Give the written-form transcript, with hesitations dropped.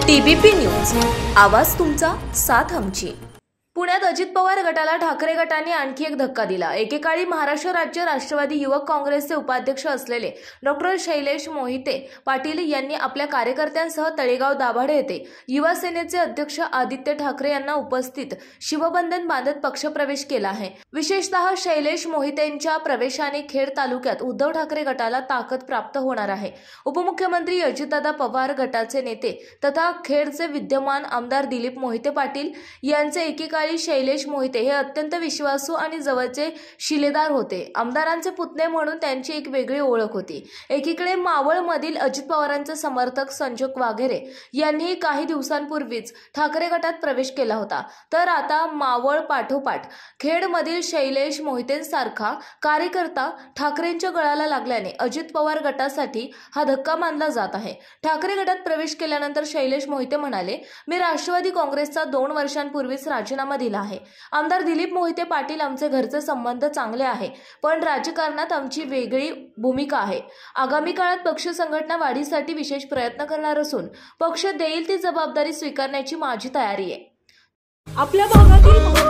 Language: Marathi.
TBP न्यूज, आवाज तुमचा, साथ आमची। पुण्यात अजित पवार गटाला ठाकरे गटाने आणखी एक धक्का दिला। एकेकाळी महाराष्ट्र राज्य राष्ट्रवादी युवक काँग्रेसचे उपाध्यक्ष असलेले डॉक्टर शैलेश मोहिते पाटील यांनी आपल्या कार्यकर्त्यांसह तळेगाव दाभाडे येथे युवा सेनेचे अध्यक्ष आदित्य ठाकरे यांना उपस्थित शिवबंधन बांधत पक्षप्रवेश केला आहे। विशेषतः शैलेश मोहितेंच्या प्रवेशाने खेड तालुक्यात उद्धव ठाकरे गटाला ताकद प्राप्त होणार आहे। उपमुख्यमंत्री अजितदादा पवार गटाचे नेते तथा खेडचे विद्यमान आमदार दिलीप मोहिते पाटील यांचे एकेकाळी शैलेश मोहिते हे अत्यंत विश्वासू आणि जवळचे शिलेदार होते। आमदारांचे पुतणे म्हणून त्यांची एक वेगळी ओळख होती। एकीकडे मावळमधील अजित पवारांचे समर्थक संजोग वाघेरे यांनी काही दिवसांपूर्वीच ठाकरे गटात प्रवेश केला होता, तर आता मावळ पाठोपाठ खेडमधील शैलेश मोहितेंसारखा कार्यकर्ता ठाकरेंच्या गळाला लागल्याने अजित पवार गटासाठी हा धक्का मानला जात आहे। ठाकरे गटात प्रवेश केल्यानंतर शैलेश मोहिते म्हणाले, मी राष्ट्रवादी काँग्रेसचा 2 वर्षांपूर्वीच राजीनामा दिला आहे। आमदार दिलीप मोहिते पाटील आमचे घरचे संबंध चांगले आहे, पण राजकारणात आमची वेगळी भूमिका आहे। आगामी काळात पक्ष संघटना वाढीसाठी विशेष प्रयत्न करणार असून पक्ष देईल ती जबाबदारी स्वीकारण्याची माझी तयारी आहे। आपल्या भागातील